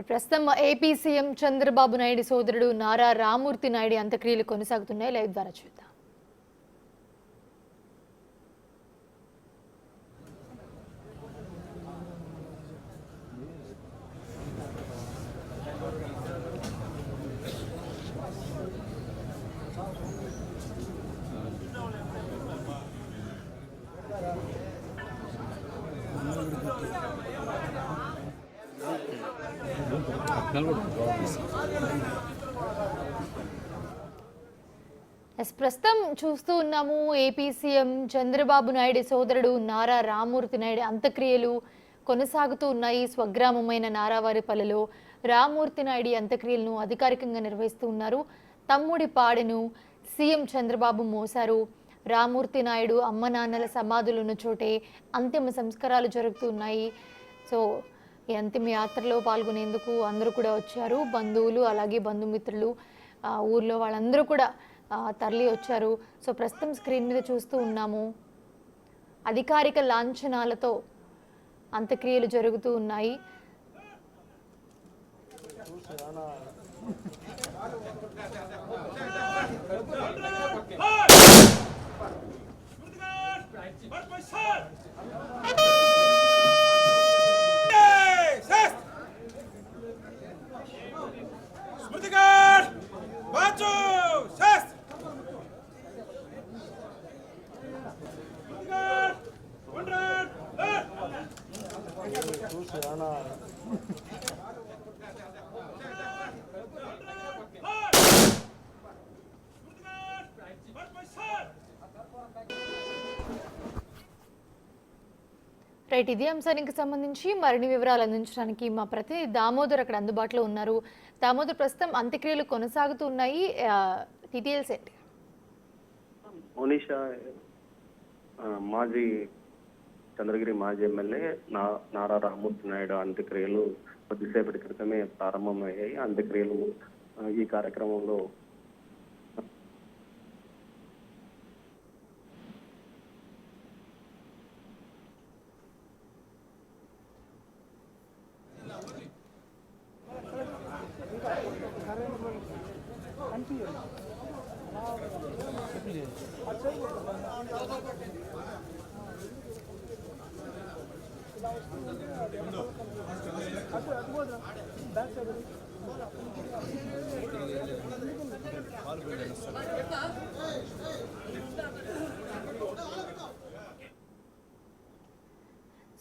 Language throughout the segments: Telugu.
ప్రస్తుతం ఏపీ సీఎం చంద్రబాబు నాయుడు సోదరుడు నారా రామూర్తి నాయుడు అంత్యక్రియలు కొనసాగుతున్నాయి. లైవ్ ద్వారా చూద్దాం. ప్రస్తుతం చూస్తూ ఉన్నాము ఏపీ సీఎం చంద్రబాబు నాయుడు సోదరుడు నారా రామూర్తి నాయుడు అంత్యక్రియలు కొనసాగుతూ ఉన్నాయి. స్వగ్రామమైన నారావారిపల్లెలో రామూర్తి నాయుడు అంత్యక్రియలను అధికారికంగా నిర్వహిస్తూ ఉన్నారు. తమ్ముడి పాడెను సీఎం చంద్రబాబు మోసారు. రామూర్తి నాయుడు అమ్మ నాన్నల సమాధులున్న చోటే అంతిమ సంస్కారాలు జరుగుతున్నాయి. సో ఈ అంతిమ యాత్రలో పాల్గొనేందుకు అందరూ కూడా వచ్చారు. బంధువులు అలాగే బంధుమిత్రులు ఊర్లో వాళ్ళందరూ కూడా తరలి వచ్చారు. సో ప్రస్తుతం స్క్రీన్ మీద చూస్తూ ఉన్నాము. అధికారిక లాంఛనాలతో అంత్యక్రియలు జరుగుతూ ఉన్నాయి. రైట్, ఇదే అంశానికి సంబంధించి మరిన్ని వివరాలు అందించడానికి మా ప్రతినిధి దామోదర్ అక్కడ అందుబాటులో ఉన్నారు. దామోదర్, ప్రస్తుతం అంత్యక్రియలు కొనసాగుతూ ఉన్నాయి. డీటెయిల్స్ ఏంటి? మోనిషా మాజీ చంద్రగిరి మాజీ ఎమ్మెల్యే నారా రామూర్తి నాయుడు అంత్యక్రియలు కొద్దిసేపటి క్రితమే ప్రారంభమయ్యాయి. అంత్యక్రియలు ఈ కార్యక్రమంలో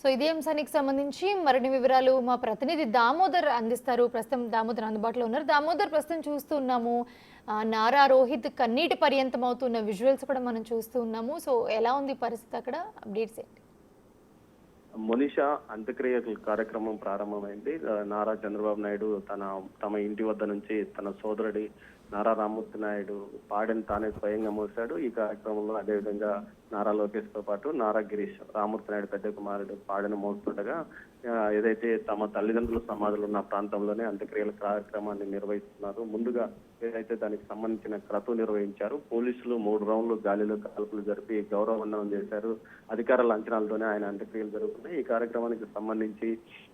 సో ఇదే అంశానికి సంబంధించి మరిన్ని వివరాలు మా ప్రతినిధి దామోదర్ అందిస్తారు. ప్రస్తుతం దామోదర్ అందుబాటులో ఉన్నారు. దామోదర్, ప్రస్తుతం చూస్తూ ఉన్నాము నారా రోహిత్ కన్నీటి పర్యంతం అవుతున్న విజువల్స్ కూడా మనం చూస్తూ ఉన్నాము. సో ఎలా ఉంది పరిస్థితి అక్కడ? అప్డేట్స్ ఏంటి? మోనిషా అంత్యక్రియల కార్యక్రమం ప్రారంభమైంది. నారా చంద్రబాబు నాయుడు తమ ఇంటి వద్ద నుంచి తన సోదరుడి నారా రామూర్తి నాయుడు పాడెను తానే స్వయంగా మోసాడు. ఈ కార్యక్రమంలో అదేవిధంగా నారా లోకేష్ తో పాటు నారా గిరీష్ రామూర్తి నాయుడు పెద్ద కుమారుడు పాడెను మోస్తుండగా ఏదైతే తమ తల్లిదండ్రుల సమాధులు ఉన్న ప్రాంతంలోనే అంత్యక్రియల కార్యక్రమాన్ని నిర్వహిస్తున్నారు. ముందుగా ఏదైతే దానికి సంబంధించిన క్రతువు నిర్వహించారు. పోలీసులు 3 రౌండ్లు గాలిలో కాల్పులు జరిపి గౌరవ వందనం చేశారు. అధికార లాంఛనాలతోనే ఆయన అంత్యక్రియలు జరుగుతున్నాయి. ఈ కార్యక్రమానికి సంబంధించి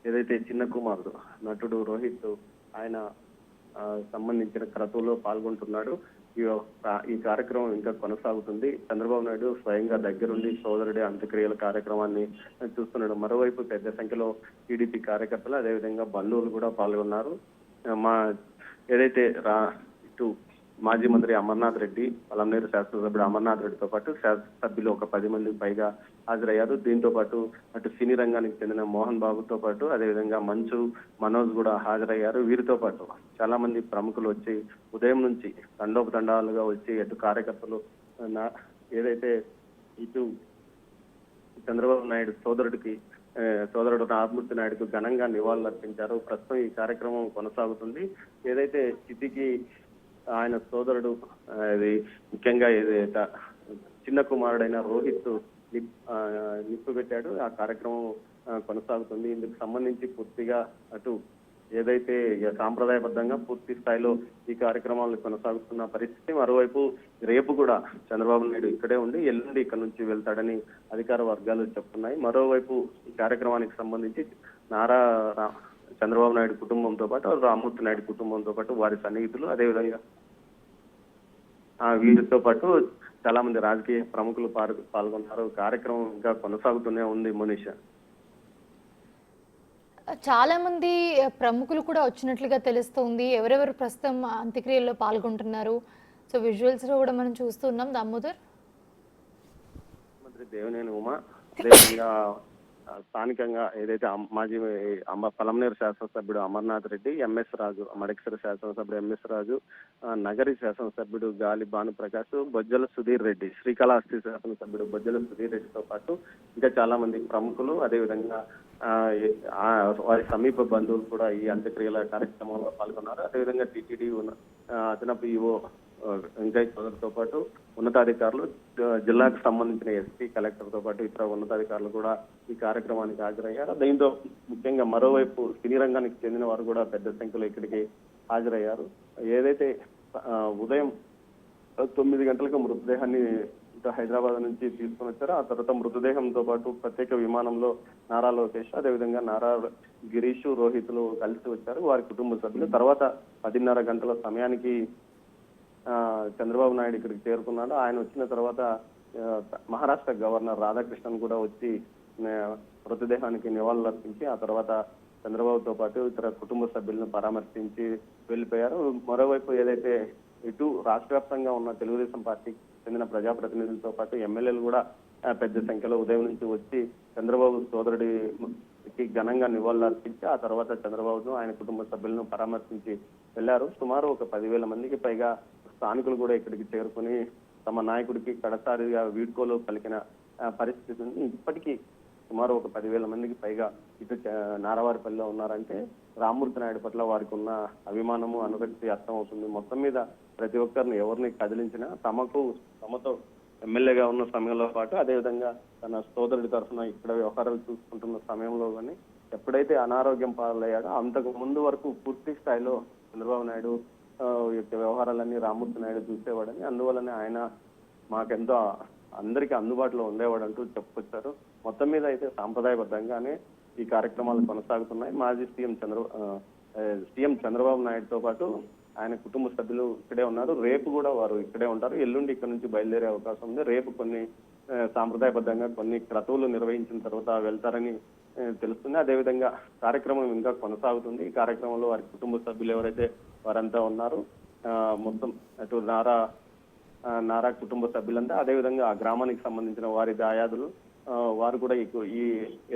ఏదైతే చిన్న కుమారుడు నటుడు రోహిత్ ఆయన సంబంధించిన క్రతువులో పాల్గొంటున్నాడు. ఈ కార్యక్రమం ఇంకా కొనసాగుతుంది. చంద్రబాబు నాయుడు స్వయంగా దగ్గరుండి సోదరుడి అంత్యక్రియల కార్యక్రమాన్ని చూస్తున్నాడు. మరోవైపు పెద్ద సంఖ్యలో టీడీపీ కార్యకర్తలు అదేవిధంగా బంధువులు కూడా పాల్గొన్నారు. ఏదైతే ఇటు మాజీ మంత్రి అమర్నాథ్ రెడ్డి, పలంనేరు శాసనసభ్యుడు అమర్నాథ్ రెడ్డితో పాటు శాసనసభ్యులు ఒక 10 మందికి పైగా హాజరయ్యారు. దీంతో పాటు అటు సినీ రంగానికి చెందిన మోహన్ బాబుతో పాటు అదేవిధంగా మంచు మనోజ్ కూడా హాజరయ్యారు. వీరితో పాటు చాలా మంది ప్రముఖులు వచ్చి ఉదయం నుంచి తండోపతండాలుగా వచ్చి అటు కార్యకర్తలు ఏదైతే ఇటు చంద్రబాబు నాయుడు సోదరుడు రామూర్తి నాయుడుకు ఘనంగా నివాళులు అర్పించారు. ప్రస్తుతం ఈ కార్యక్రమం కొనసాగుతుంది. ఏదైతే చితికి ఆయన సోదరుడు ఇది ముఖ్యంగా చిన్న కుమారుడైన రోహిత్ నిప్పు పెట్టాడు. ఆ కార్యక్రమం కొనసాగుతుంది. ఇందుకు సంబంధించి పూర్తిగా అటు ఏదైతే సాంప్రదాయబద్ధంగా పూర్తి స్థాయిలో ఈ కార్యక్రమాలు కొనసాగుతున్న పరిస్థితి. మరోవైపు రేపు కూడా చంద్రబాబు నాయుడు ఇక్కడే ఉండి ఎల్లుండి ఇక్కడ నుంచి వెళ్తాడని అధికార వర్గాలు చెప్తున్నాయి. మరోవైపు ఈ కార్యక్రమానికి సంబంధించి చంద్రబాబు నాయుడు కుటుంబంతో పాటు రామ్మూర్తి నాయుడు కుటుంబంతో పాటు వారి సన్నిహితులు, అదేవిధంగా వీరితో పాటు చాలా మంది రాజకీయ ప్రముఖులు పాల్గొన్నారు. కార్యక్రమం ఇంకా కొనసాగుతూనే ఉంది మనీషా. చాలా మంది ప్రముఖులు కూడా వచ్చినట్లుగా తెలుస్తోంది. ఎవరెవరు ప్రస్తుతం అంత్యక్రియల్లో పాల్గొంటున్నారు? సో విజువల్స్లో కూడా మనం చూస్తున్నాం దామోదర్. మంత్రి దేవినేని ఉమా, అదేవిధంగా స్థానికంగా ఏదైతే మాజీ పలమనేరు శాసనసభ్యుడు అమర్నాథ్ రెడ్డి, ఎంఎస్ రాజు, మడకసిర శాసనసభ్యుడు ఎంఎస్ రాజు, నగరి శాసనసభ్యుడు గాలి భానుప్రకాష్, బొజ్జల సుధీర్ రెడ్డి, శ్రీకాళహస్తి శాసనసభ్యుడు బొజ్జల సుధీర్ రెడ్డితో పాటు ఇంకా చాలా మంది ప్రముఖులు, అదేవిధంగా వారి సమీప బంధువులు కూడా ఈ అంత్యక్రియల కార్యక్రమంలో పాల్గొన్నారు. అదేవిధంగా టీటీడీ అదనపు ఈవో వెంకయ్య చౌదరితో పాటు ఉన్నతాధికారులు, జిల్లాకు సంబంధించిన ఎస్పీ, కలెక్టర్ తో పాటు ఇతర ఉన్నతాధికారులు కూడా ఈ కార్యక్రమానికి హాజరయ్యారు. దీంతో ముఖ్యంగా మరోవైపు సినీ రంగానికి చెందిన వారు కూడా పెద్ద సంఖ్యలో ఇక్కడికి హాజరయ్యారు. ఏదైతే ఉదయం 9 గంటలకు మృతదేహాన్ని హైదరాబాద్ నుంచి తీసుకుని వచ్చారు. ఆ తర్వాత మృతదేహంతో పాటు ప్రత్యేక విమానంలో నారా లోకేష్, అదేవిధంగా నారా గిరీష్, రోహిత్లు కలిసి వచ్చారు, వారి కుటుంబ సభ్యులు. తర్వాత 10:30 గంటల సమయానికి చంద్రబాబు నాయుడు ఇక్కడికి చేరుకున్నాడు. ఆయన వచ్చిన తర్వాత మహారాష్ట్ర గవర్నర్ రాధాకృష్ణన్ కూడా వచ్చి మృతదేహానికి నివాళులు అర్పించి ఆ తర్వాత చంద్రబాబుతో పాటు ఇతర కుటుంబ సభ్యులను పరామర్శించి వెళ్ళిపోయారు. మరోవైపు ఏదైతే ఇటు రాష్ట్ర వ్యాప్తంగా ఉన్న తెలుగుదేశం పార్టీకి చెందిన ప్రజాప్రతినిధులతో పాటు ఎమ్మెల్యేలు కూడా పెద్ద సంఖ్యలో ఉదయం నుంచి వచ్చి చంద్రబాబు సోదరుడికి ఘనంగా నివాళులు అర్పించి ఆ తర్వాత చంద్రబాబును, ఆయన కుటుంబ సభ్యులను పరామర్శించి వెళ్లారు. సుమారు ఒక 10,000 మందికి పైగా స్థానికులు కూడా ఇక్కడికి చేరుకుని తమ నాయకుడికి కడసారిగా వీడ్కోలు పలికిన పరిస్థితి ఉంది. ఇప్పటికీ సుమారు ఒక 10,000 మందికి పైగా ఇటు నారావారిపల్లిలో ఉన్నారంటే రామ్మూర్తి నాయుడు పట్ల వారికి ఉన్న అభిమానము, అనురక్తి అర్థం అవుతుంది. మొత్తం మీద ప్రతి ఒక్కరిని ఎవరిని కదిలించినా తమతో ఎమ్మెల్యేగా ఉన్న సమయంలో పాటు అదేవిధంగా తన సోదరుడి తరఫున ఇక్కడ వ్యవహారాలు చూసుకుంటున్న సమయంలో కానీ ఎప్పుడైతే అనారోగ్యం పాలయ్యాడో అంతకు ముందు వరకు పూర్తి స్థాయిలో చంద్రబాబు నాయుడు యొక్క వ్యవహారాలన్నీ రామ్మూర్తి నాయుడు చూసేవాడని, అందువల్లనే ఆయన మాకెంతో అందరికీ అందుబాటులో ఉండేవాడంటూ చెప్పుకొచ్చారు. మొత్తం మీద అయితే సాంప్రదాయబద్ధంగానే ఈ కార్యక్రమాలు కొనసాగుతున్నాయి. మాజీ సీఎం చంద్రబాబు నాయుడుతో పాటు ఆయన కుటుంబ సభ్యులు ఇక్కడే ఉన్నారు. రేపు కూడా వారు ఇక్కడే ఉంటారు. ఎల్లుండి ఇక్కడ నుంచి బయలుదేరే అవకాశం ఉంది. రేపు కొన్ని సాంప్రదాయబద్ధంగా కొన్ని క్రతువులు నిర్వహించిన తర్వాత వెళ్తారని తెలుస్తుంది. అదేవిధంగా కార్యక్రమం ఇంకా కొనసాగుతుంది. ఈ కార్యక్రమంలో వారి కుటుంబ సభ్యులు ఎవరైతే వారంతా ఉన్నారు, మొత్తం అటు నారా కుటుంబ సభ్యులంతా, అదేవిధంగా ఆ గ్రామానికి సంబంధించిన వారి దాయాదులు వారు కూడా ఈ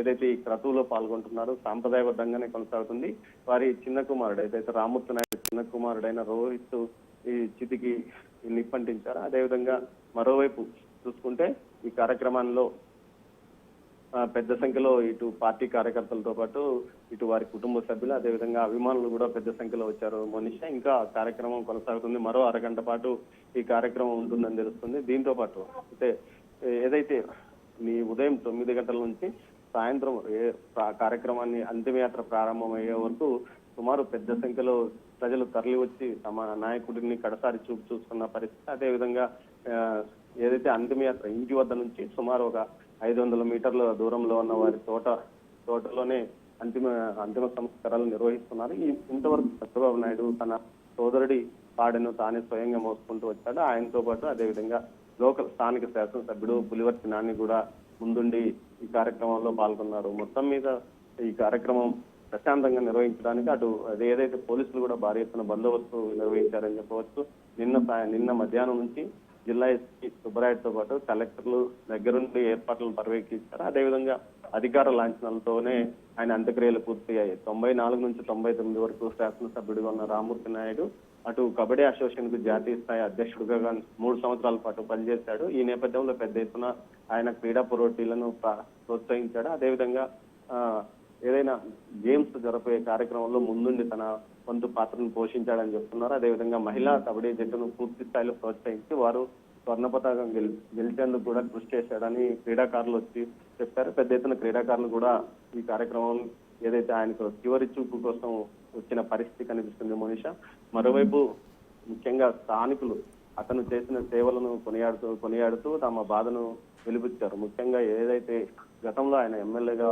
ఏదైతే ఈ క్రతువులో పాల్గొంటున్నారో సాంప్రదాయబద్ధంగానే కొనసాగుతుంది. వారి చిన్న కుమారుడు ఏదైతే రామ్మూర్తి నాయుడు చిన్న కుమారుడైన రోహిత్ ఈ చితికి నిప్పంటించారు. అదేవిధంగా మరోవైపు చూసుకుంటే ఈ కార్యక్రమాల్లో పెద్ద సంఖ్యలో ఇటు పార్టీ కార్యకర్తలతో పాటు ఇటు వారి కుటుంబ సభ్యులు, అదేవిధంగా అభిమానులు కూడా పెద్ద సంఖ్యలో వచ్చారు. మనీషా, ఇంకా కార్యక్రమం కొనసాగుతుంది. మరో అరగంట పాటు ఈ కార్యక్రమం ఉంటుందని తెలుస్తుంది. దీంతో పాటు అయితే ఏదైతే ఉదయం 9 గంటల నుంచి సాయంత్రం కార్యక్రమాన్ని అంతిమయాత్ర ప్రారంభమయ్యే వరకు సుమారు పెద్ద సంఖ్యలో ప్రజలు తరలి వచ్చి తమ నాయకుడిని కడసారి చూసుకున్న పరిస్థితి. అదేవిధంగా ఏదైతే అంతిమయాత్ర ఇంటి వద్ద నుంచి సుమారు ఒక 500 మీటర్ల దూరంలో ఉన్న వారి తోటలోనే అంతిమ సంస్కారాలు నిర్వహిస్తున్నారు. ఇంతవరకు చంద్రబాబు నాయుడు తన సోదరుడి పాడెను తానే స్వయంగా మోసుకుంటూ వచ్చాడు. ఆయనతో పాటు అదేవిధంగా స్థానిక శాసనసభ్యుడు పులివర్తి నాని కూడా ముందుండి ఈ కార్యక్రమంలో పాల్గొన్నారు. మొత్తం మీద ఈ కార్యక్రమం ప్రశాంతంగా నిర్వహించడానికి అటు ఏదైతే పోలీసులు కూడా భారీ ఎత్తున బందోబస్తు నిర్వహించారని చెప్పవచ్చు. నిన్న మధ్యాహ్నం నుంచి జిల్లా ఎస్పీ సుబ్బరాయుడుతో పాటు కలెక్టర్లు దగ్గరుండి ఏర్పాట్లను పర్యవేక్షించారు. అదేవిధంగా అధికార లాంఛనాలతోనే ఆయన అంత్యక్రియలు పూర్తయ్యాయి. 94 నుంచి 99 వరకు శాసనసభ్యుడిగా ఉన్న రామ్మూర్తి నాయుడు అటు కబడ్డీ అసోసియేషన్ కు జాతీయ స్థాయి అధ్యక్షుడిగా 3 సంవత్సరాల పాటు పనిచేశాడు. ఈ నేపథ్యంలో పెద్ద ఎత్తున ఆయన క్రీడా పోటీలను ప్రోత్సహించాడు. అదేవిధంగా ఏదైనా గేమ్స్ జరిపే కార్యక్రమంలో ముందుండి తన వంతు పాత్రను పోషించాడని చెప్తున్నారు. అదేవిధంగా మహిళా కబడ్డీ జట్టును పూర్తి స్థాయిలో ప్రోత్సహించి వారు స్వర్ణ పతాకం గెలిచేందుకు కూడా కృషి చేశాడని క్రీడాకారులు వచ్చి చెప్పారు. పెద్ద ఎత్తున క్రీడాకారులు కూడా ఈ కార్యక్రమం ఏదైతే ఆయనకు చివరి చూపు కోసం వచ్చిన పరిస్థితి కనిపిస్తుంది మనీషా. మరోవైపు ముఖ్యంగా స్థానికులు అతను చేసిన సేవలను కొనియాడుతూ తమ బాధను వెలిబుచ్చారు. ముఖ్యంగా ఏదైతే గతంలో ఆయన ఎమ్మెల్యేగా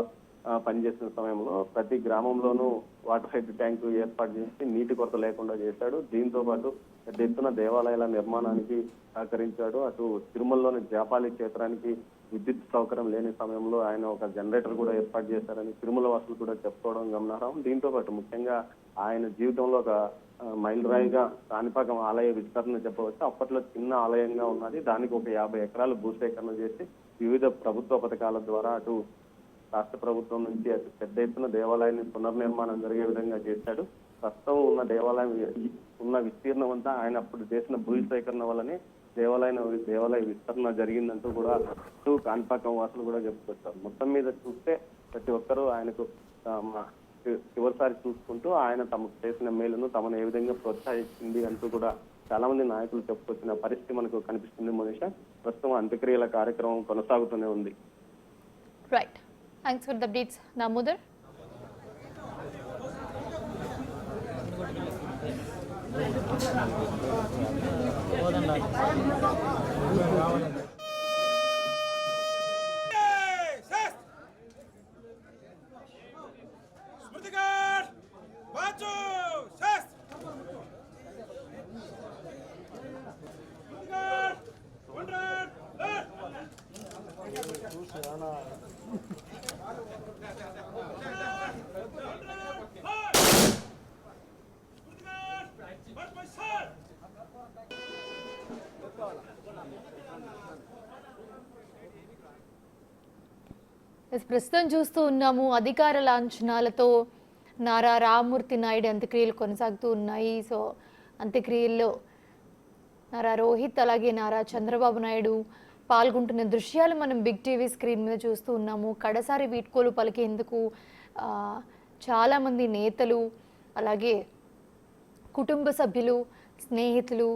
పనిచేసిన సమయంలో ప్రతి గ్రామంలోనూ వాటర్ హెడ్ ట్యాంకు ఏర్పాటు చేసి నీటి కొరత లేకుండా చేశాడు. దీంతో పాటు పెద్ద ఎత్తున దేవాలయాల నిర్మాణానికి సహకరించాడు. అటు తిరుమలలోని జాపాలి క్షేత్రానికి విద్యుత్ సౌకర్యం లేని సమయంలో ఆయన ఒక జనరేటర్ కూడా ఏర్పాటు చేశారని తిరుమల వాసులు కూడా చెప్పుకోవడం గమనార్హం. దీంతో పాటు ముఖ్యంగా ఆయన జీవితంలో ఒక మైలురాయిగా కాణిపాకం ఆలయ విస్తరణ చెప్పవచ్చు. అప్పట్లో చిన్న ఆలయంగా ఉన్నది. దానికి ఒక 50 ఎకరాలు భూసేకరణ చేసి వివిధ ప్రభుత్వ పథకాల ద్వారా అటు రాష్ట్ర ప్రభుత్వం నుంచి అటు పెద్ద ఎత్తున దేవాలయాన్ని పునర్నిర్మాణం జరిగే విధంగా చేశాడు. ప్రస్తుతం ఉన్న దేవాలయం ఉన్న విస్తీర్ణం అంతా ఆయన అప్పుడు చేసిన భూసేకరణ వల్లనే దేవాలయ విస్తరణ జరిగిందంటూ కూడా కాణిపాకం వాసులు కూడా చెప్పుకొచ్చారు. మొత్తం మీద చూస్తే ప్రతి ఒక్కరూ ఆయనకు చివరిసారి చూసుకుంటూ ఆయన తమకు చేసిన మేలును తమను ఏ విధంగా ప్రోత్సహించింది అంటూ కూడా చాలా మంది నాయకులు చెప్పుకొచ్చిన పరిస్థితి మనకు కనిపిస్తుంది. మనీషా, ప్రస్తుతం అంత్యక్రియల కార్యక్రమం కొనసాగుతూనే ఉంది. Right, thanks for the updates Damodar. ప్రస్తుతం చూస్తూ ఉన్నాము అధికార లాంఛనాలతో నారా రామ్మూర్తి నాయుడు అంత్యక్రియలు కొనసాగుతూ ఉన్నాయి. సో అంత్యక్రియల్లో నారా రోహిత్ అలాగే నారా చంద్రబాబు నాయుడు పాల్గొంటున్న దృశ్యాలు మనం బిగ్ టీవీ స్క్రీన్ మీద చూస్తూ ఉన్నాము. కడసారి వీడ్కోలు పలికేందుకు చాలామంది నేతలు అలాగే కుటుంబ సభ్యులు స్నేహితులు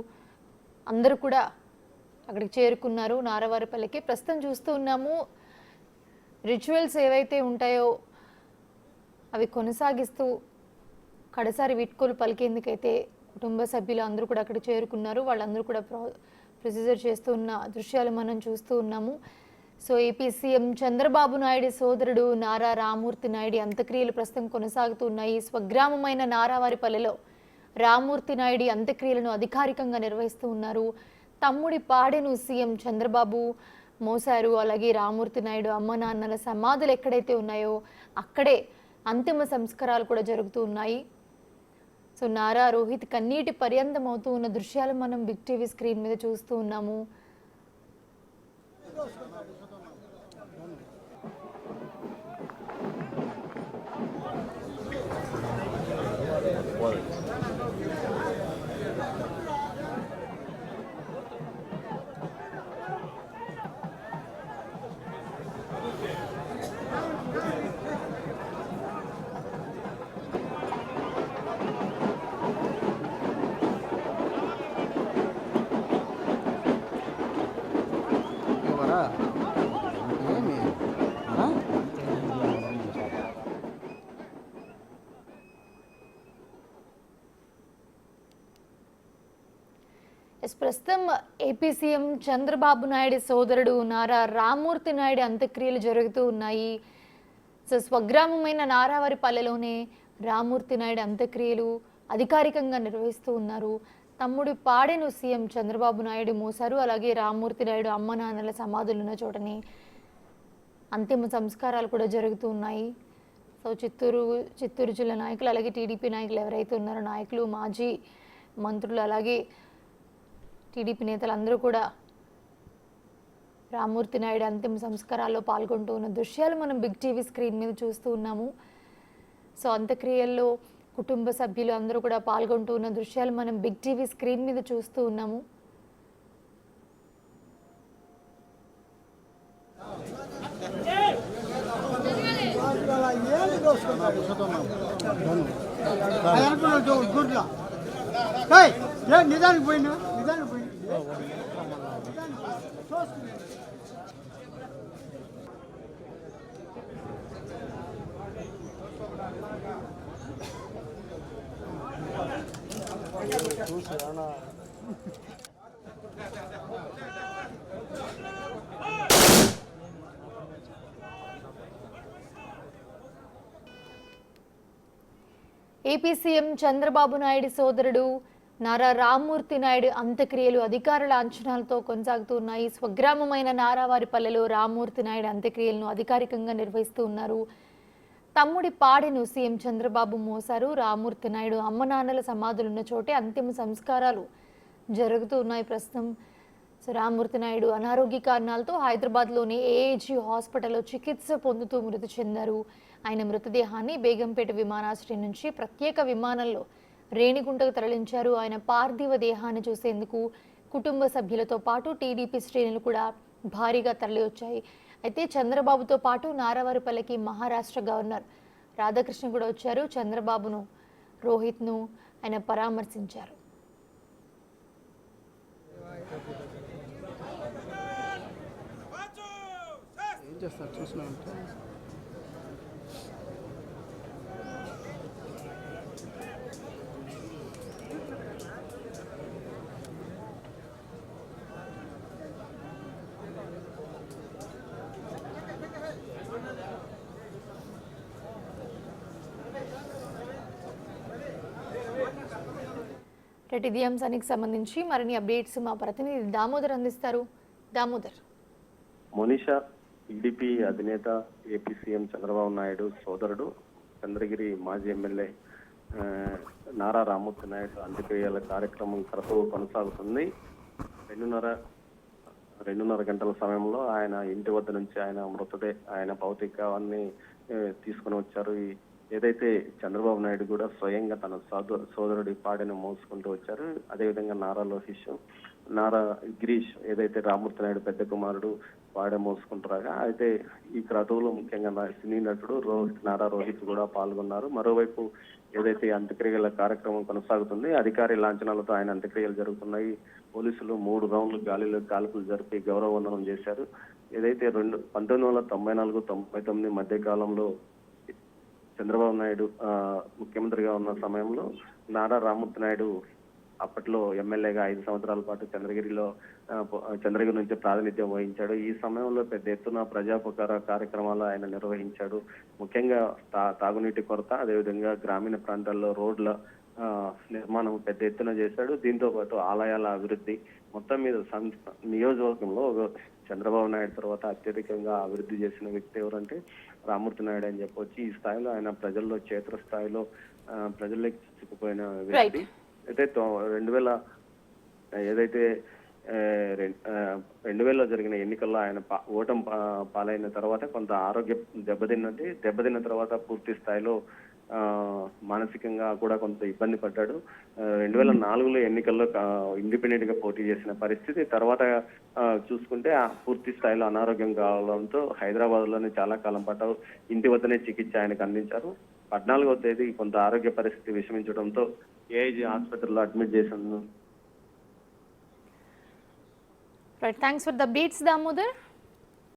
అందరూ కూడా అక్కడికి చేరుకున్నారు నారావారిపల్లికి. ప్రస్తుతం చూస్తూ ఉన్నాము రిచువల్స్ ఏవైతే ఉంటాయో అవి కొనసాగిస్తూ కడసారి వీడ్కోలు పలికేందుకైతే కుటుంబ సభ్యులు అందరూ కూడా అక్కడ చేరుకున్నారు. వాళ్ళందరూ కూడా ప్రొసీజర్ చేస్తూ ఉన్న దృశ్యాలు మనం చూస్తూ ఉన్నాము. So AP CM Chandrababu Naidu సోదరుడు నారా రామ్మూర్తి నాయుడు అంత్యక్రియలు ప్రస్తుతం కొనసాగుతూ ఉన్నాయి. స్వగ్రామమైన నారావారిపల్లెలో రామ్మూర్తి నాయుడు అంత్యక్రియలను అధికారికంగా నిర్వహిస్తూ ఉన్నారు. తమ్ముడి పాడెను సీఎం చంద్రబాబు మోసారు. అలాగే రామ్మూర్తి నాయుడు అమ్మ నాన్నల సమాధులు ఎక్కడైతే ఉన్నాయో అక్కడే అంతిమ సంస్కారాలు కూడా జరుగుతూ ఉన్నాయి. సో నారా రోహిత్ కన్నీటి పర్యంతం అవుతూ ఉన్న దృశ్యాలు మనం బిగ్ టీవీ స్క్రీన్ మీద చూస్తూ ఉన్నాము. ప్రస్తుతం ఏపీ సీఎం చంద్రబాబు నాయుడు సోదరుడు నారా రామ్మూర్తి నాయుడు అంత్యక్రియలు జరుగుతూ ఉన్నాయి. సో స్వగ్రామమైన నారావారిపల్లెలోనే రామ్మూర్తి నాయుడు అంత్యక్రియలు అధికారికంగా నిర్వహిస్తూ ఉన్నారు. తమ్ముడు పాడెను సీఎం చంద్రబాబు నాయుడు మోసారు. అలాగే రామ్మూర్తి నాయుడు అమ్మ నాన్నల సమాధులు ఉన్న చోటని అంతిమ సంస్కారాలు కూడా జరుగుతూ ఉన్నాయి. సో చిత్తూరు జిల్లా నాయకులు అలాగే టీడీపీ నాయకులు ఎవరైతే ఉన్నారో నాయకులు మాజీ మంత్రులు అలాగే టీడీపీ నేతలు అందరూ కూడా రామ్మూర్తి నాయుడు అంతిమ సంస్కారాల్లో పాల్గొంటూ ఉన్న దృశ్యాలు మనం బిగ్ టీవీ స్క్రీన్ మీద చూస్తూ ఉన్నాము. సో అంత్యక్రియల్లో కుటుంబ సభ్యులు అందరూ కూడా పాల్గొంటూ ఉన్న దృశ్యాలు మనం బిగ్ టీవీ స్క్రీన్ మీద చూస్తూ ఉన్నాము. నిదానికి పోయినా నిదానికి పోయినా చూసారా ఏపీ సీఎం చంద్రబాబు నాయుడు సోదరుడు నారా రామ్మూర్తి నాయుడు అంత్యక్రియలు అధికారుల అంచనాలతో కొనసాగుతున్నాయి. స్వగ్రామమైన నారావారిపల్లెలో రామ్మూర్తి నాయుడు అంత్యక్రియలను అధికారికంగా నిర్వహిస్తూ ఉన్నారు. తమ్ముడి పాడెను సీఎం చంద్రబాబు మోసారు. రామ్మూర్తి నాయుడు అమ్మ నాన్నల సమాధులున్న చోటే అంతిమ సంస్కారాలు జరుగుతూ ఉన్నాయి ప్రస్తుతం. రామ్మూర్తి నాయుడు అనారోగ్య కారణాలతో హైదరాబాద్లోని ఏఏజీ హాస్పిటల్లో చికిత్స పొందుతూ మృతి చెందారు. ఆయన మృతదేహాన్ని బేగంపేట విమానాశ్రయం నుంచి ప్రత్యేక విమానంలో రేణిగుంటకు తరలించారు. ఆయన పార్థివ దేహాన్ని చూసేందుకు కుటుంబ సభ్యులతో పాటు టీడీపీ శ్రేణులు కూడా భారీగా తరలివచ్చాయి. అయితే చంద్రబాబుతో పాటు నారావారిపల్లికి మహారాష్ట్ర గవర్నర్ రాధాకృష్ణ కూడా వచ్చారు. చంద్రబాబును, రోహిత్ను ఆయన పరామర్శించారు. ఏం చేస్తారు చూసినామంటే ఇది అంశానికి సంబంధించి మరిన్ని అప్డేట్స్ మా ప్రతినిధి దామోదర్ అందిస్తారు. దామోదర్. మోనిషా టీడీపీ అధినేత ఏపీ సీఎం చంద్రబాబు నాయుడు సోదరుడు చంద్రగిరి మాజీ ఎమ్మెల్యే నారా రామ్మూర్తి నాయుడు అంత్యక్రియల కార్యక్రమం కొనసాగుతుంది. 2:30 గంటల సమయంలో ఆయన ఇంటి వద్ద నుంచి ఆయన భౌతికాన్ని తీసుకుని వచ్చారు. ఏదైతే చంద్రబాబు నాయుడు కూడా స్వయంగా తన సోదరుడి పాడెను మోసుకుంటూ వచ్చారు. అదేవిధంగా నారా లోకేష్, నారా గిరీష్ ఏదైతే రామ్మూర్తి నాయుడు పెద్ద కుమారుడు పాడె మోసుకుంటారుగా, అయితే ఈ క్రతువులో ముఖ్యంగా సినీ నటుడు నారా రోహిత్ కూడా పాల్గొన్నారు. మరోవైపు ఏదైతే అంత్యక్రియల కార్యక్రమం కొనసాగుతుంది, అధికారి లాంఛనాలతో ఆయన అంత్యక్రియలు జరుగుతున్నాయి. పోలీసులు 3 రౌండ్లు గాలిలో కాల్పులు జరిపి గౌరవ వందనం చేశారు. ఏదైతే 1994-99 మధ్య కాలంలో చంద్రబాబు నాయుడు ముఖ్యమంత్రిగా ఉన్న సమయంలో నారా రామ్మూర్తి నాయుడు అప్పట్లో ఎమ్మెల్యేగా 5 సంవత్సరాల పాటు చంద్రగిరి నుంచి ప్రాతినిధ్యం వహించాడు. ఈ సమయంలో పెద్ద ఎత్తున ప్రజాపకార కార్యక్రమాలు ఆయన నిర్వహించాడు. ముఖ్యంగా తాగునీటి కొరత, అదేవిధంగా గ్రామీణ ప్రాంతాల్లో రోడ్ల నిర్మాణం పెద్ద ఎత్తున చేశాడు. దీంతో పాటు ఆలయాల అభివృద్ధి, మొత్తం మీద నియోజకవర్గంలో చంద్రబాబు నాయుడు తర్వాత అత్యధికంగా అభివృద్ధి చేసిన వ్యక్తి ఎవరంటే రామ్మూర్తి నాయుడు అని చెప్పొచ్చు. ఈ స్థాయిలో ఆయన ప్రజల్లో క్షేత్రస్థాయిలో ప్రజల్లోకి చిక్కుపోయిన వ్యక్తి. అయితే 2000లో జరిగిన ఎన్నికల్లో ఆయన ఓటమి పాలైన తర్వాత కొంత ఆరోగ్యం దెబ్బతిన్న తర్వాత పూర్తి స్థాయిలో మానసికంగా కూడా కొంత ఇబ్బంది పడ్డాడు. 2004లో ఎన్నికల్లో ఇండిపెండెంట్ గా పోటీ చేసిన పరిస్థితి. తర్వాత చూసుకుంటే పూర్తి స్థాయిలో అనారోగ్యం కావడంతో హైదరాబాద్ లోనే చాలా కాలం పాటు ఇంటి వద్దనే చికిత్స ఆయనకు అందించారు. 14వ తేదీ కొంత ఆరోగ్య పరిస్థితి విషమించడంతో ఏఐజీ హాస్పిటల్లో అడ్మిట్ చేశాను. Thanks for the updates Damodar.